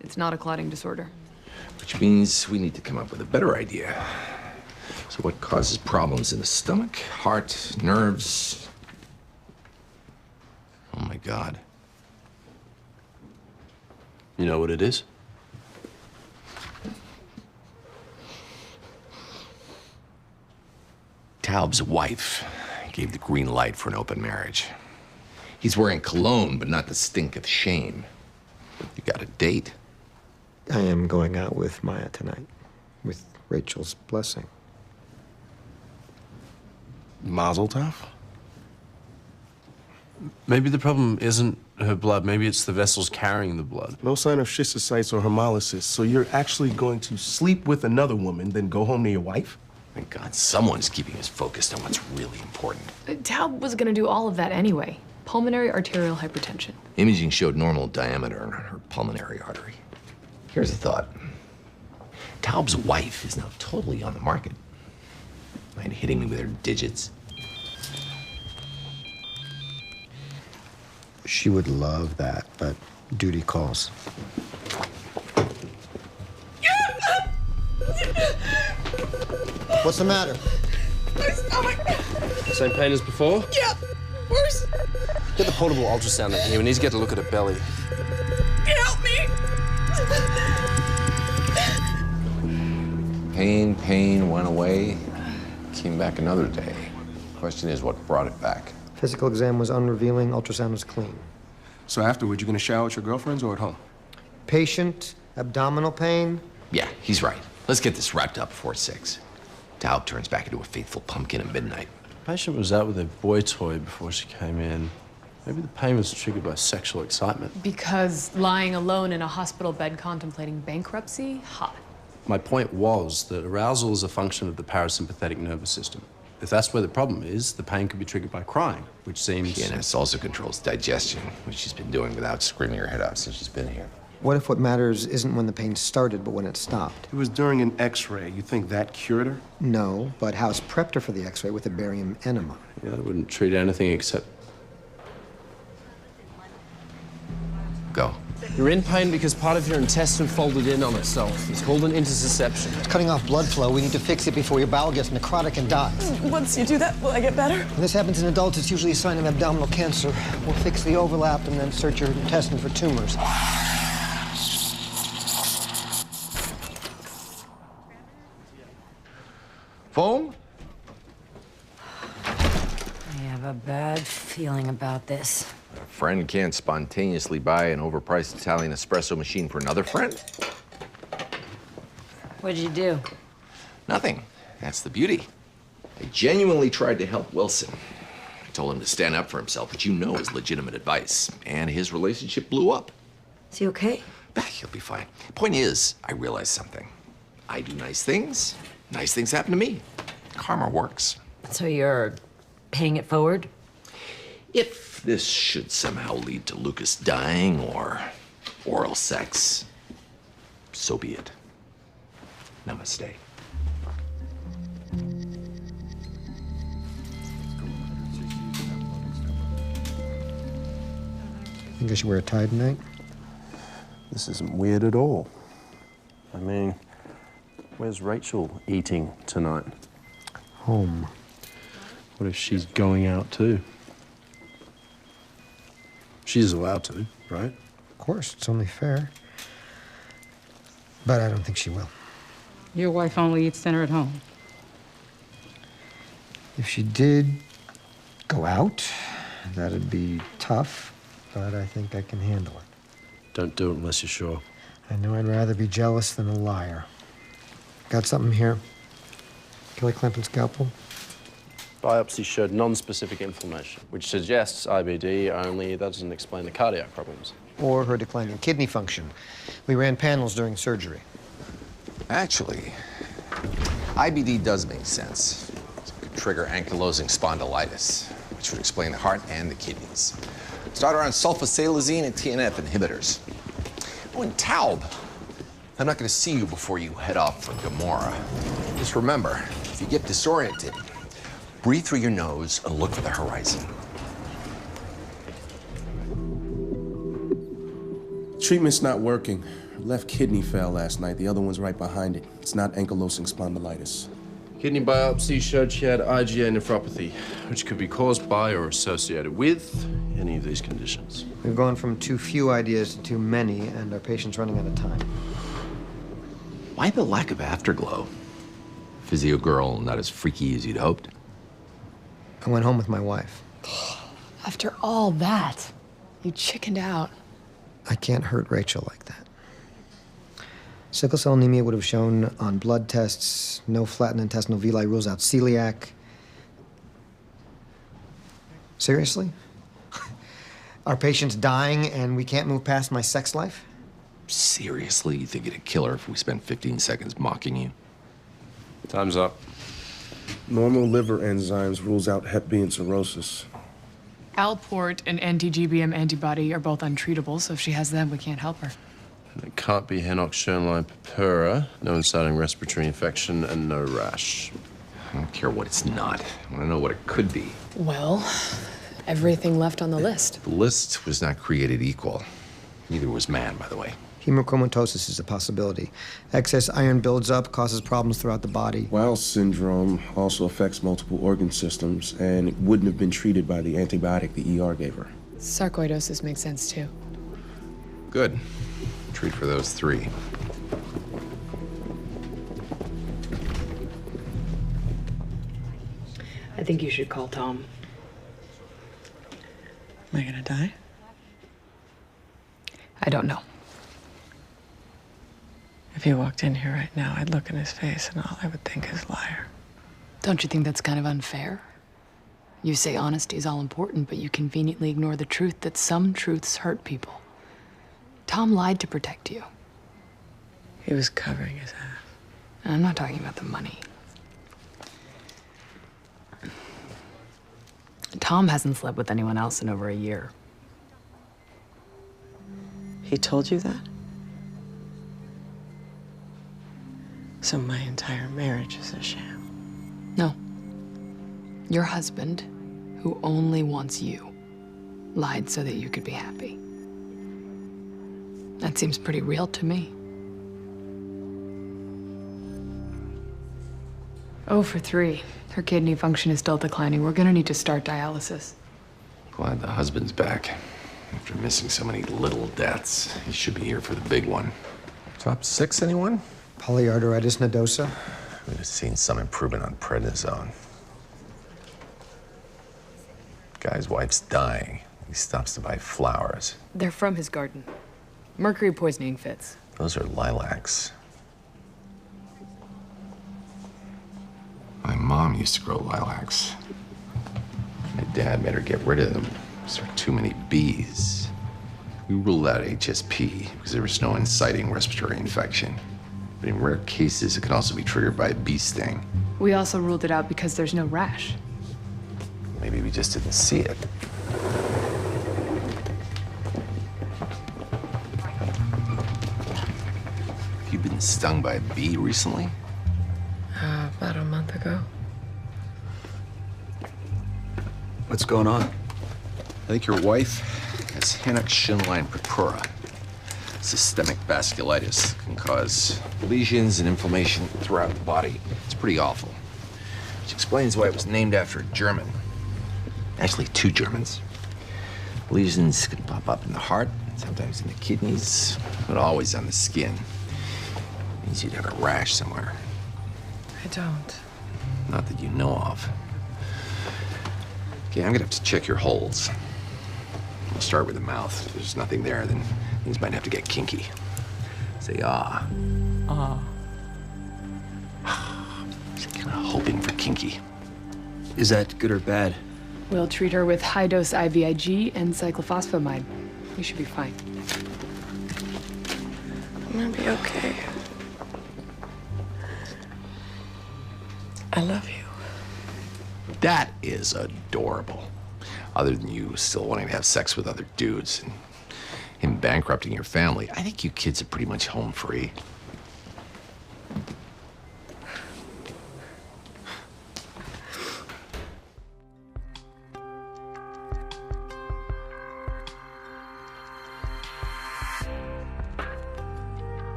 It's not a clotting disorder. Which means we need to come up with a better idea. So what causes problems in the stomach, heart, nerves? Oh my God. You know what it is? Taub's wife gave the green light for an open marriage. He's wearing cologne, but not the stink of shame. You got a date? I am going out with Maya tonight, with Rachel's blessing. Mazel tov? Maybe the problem isn't her blood. Maybe it's the vessels carrying the blood. No sign of schistocytes or hemolysis, so you're actually going to sleep with another woman, then go home to your wife? Thank God someone's keeping us focused on what's really important. Taub was gonna do all of that anyway. Pulmonary arterial hypertension. Imaging showed normal diameter in her pulmonary artery. Here's a thought. Taub's wife is now totally on the market. Mind hitting me with her digits? She would love that, but duty calls. What's the matter? My stomach. Same pain as before? Yeah, worse. Get the portable ultrasound in here. We need to get a look at her belly. Help me. Pain went away, came back another day. Question is, what brought it back? Physical exam was unrevealing, ultrasound was clean. So afterward, you're gonna shower at your girlfriend's or at home? Patient, abdominal pain. Yeah, he's right. Let's get this wrapped up before 6. Taub turns back into a faithful pumpkin at midnight. The patient was out with her boy toy before she came in. Maybe the pain was triggered by sexual excitement. Because lying alone in a hospital bed contemplating bankruptcy? Hot. My point was that arousal is a function of the parasympathetic nervous system. If that's where the problem is, the pain could be triggered by crying, which seems... PNS also controls digestion, which she's been doing without screaming her head off since she's been here. What if what matters isn't when the pain started, but when it stopped? It was during an x-ray. You think that cured her? No, but House prepped her for the x-ray with a barium enema. Yeah, it wouldn't treat anything except... Go. You're in pain because part of your intestine folded in on itself. It's called an intussusception. It's cutting off blood flow. We need to fix it before your bowel gets necrotic and dies. Once you do that, will I get better? When this happens in adults, it's usually a sign of abdominal cancer. We'll fix the overlap and then search your intestine for tumors. Foam? I have a bad feeling about this. A friend can't spontaneously buy an overpriced Italian espresso machine for another friend? What'd you do? Nothing. That's the beauty. I genuinely tried to help Wilson. I told him to stand up for himself, which you know is legitimate advice. And his relationship blew up. Is he okay? He'll be fine. Point is, I realized something. I do nice things happen to me. Karma works. So you're paying it forward? If this should somehow lead to Lucas dying or oral sex, so be it. Namaste. Think I should wear a tie tonight? This isn't weird at all. I mean, where's Rachel eating tonight? Home. What if she's going out too? She's allowed to, right? Of course, it's only fair. But I don't think she will. Your wife only eats dinner at home. If she did go out, that'd be tough, but I think I can handle it. Don't do it unless you're sure. I know I'd rather be jealous than a liar. Got something here? Kelly Clempen's scalpel? Biopsy showed non-specific inflammation, which suggests IBD, only that doesn't explain the cardiac problems. Or her declining kidney function. We ran panels during surgery. Actually, IBD does make sense. It could trigger ankylosing spondylitis, which would explain the heart and the kidneys. Start her on sulfasalazine and TNF inhibitors. Oh, and Taub, I'm not going to see you before you head off for Gomorrah. Just remember, if you get disoriented, breathe through your nose and look for the horizon. treatment's not working. Her left kidney fell last night. The other one's right behind it. It's not ankylosing spondylitis. Kidney biopsy showed she had IgA nephropathy, which could be caused by or associated with any of these conditions. We've gone from too few ideas to too many, and our patient's running out of time. Why the lack of afterglow? Physio girl, not as freaky as you'd hoped. I went home with my wife. After all that, you chickened out. I can't hurt Rachel like that. Sickle cell anemia would have shown on blood tests. No flattened intestinal villi rules out celiac. Seriously? Our patient's dying and we can't move past my sex life? Seriously? You think it'd kill her if we spent 15 seconds mocking you? Time's up. Normal liver enzymes rules out Hep B and cirrhosis. Alport and anti-GBM antibody are both untreatable, so if she has them, we can't help her. And it can't be Henoch-Schönlein purpura, no inciting respiratory infection, and no rash. I don't care what it's not. I want to know what it could be. Well, everything left on the list. The list was not created equal. Neither was man, by the way. Hemochromatosis is a possibility. Excess iron builds up, causes problems throughout the body. Wilde syndrome also affects multiple organ systems, and it wouldn't have been treated by the antibiotic the ER gave her. Sarcoidosis makes sense, too. Good. Treat for those three. I think you should call Tom. Am I gonna die? I don't know. If he walked in here right now, I'd look in his face and all I would think is liar. Don't you think that's kind of unfair? You say honesty is all important, but you conveniently ignore the truth that some truths hurt people. Tom lied to protect you. He was covering his ass. And I'm not talking about the money. Tom hasn't slept with anyone else in over a year. He told you that? So my entire marriage is a sham. No. Your husband, who only wants you, lied so that you could be happy. That seems pretty real to me. 0 for 3. Her kidney function is still declining. We're gonna need to start dialysis. Glad the husband's back. After missing so many little deaths, he should be here for the big one. Top 6, anyone? Polyarteritis nodosa. We'd have seen some improvement on prednisone. Guy's wife's dying. He stops to buy flowers. They're from his garden. Mercury poisoning fits. Those are lilacs. My mom used to grow lilacs. My dad made her get rid of them. There were too many bees. We ruled out HSP because there was no inciting respiratory infection. But in rare cases, it can also be triggered by a bee sting. We also ruled it out because there's no rash. Maybe we just didn't see it. Have you been stung by a bee recently? About a month ago. What's going on? I think your wife has Henoch-Schönlein purpura. Systemic vasculitis can cause lesions and inflammation throughout the body. It's pretty awful. Which explains why it was named after a German. Actually, 2 Germans. Lesions can pop up in the heart, sometimes in the kidneys, but always on the skin. Means you'd have a rash somewhere. I don't. Not that you know of. Okay, I'm gonna have to check your holes. We'll start with the mouth. If there's nothing there, then things might have to get kinky. Say ah. Ah. Just kind of hoping for kinky. Is that good or bad? We'll treat her with high-dose IVIG and cyclophosphamide. You should be fine. I'm gonna be okay. I love you. That is adorable. Other than you still wanting to have sex with other dudes and him bankrupting your family, I think you kids are pretty much home free.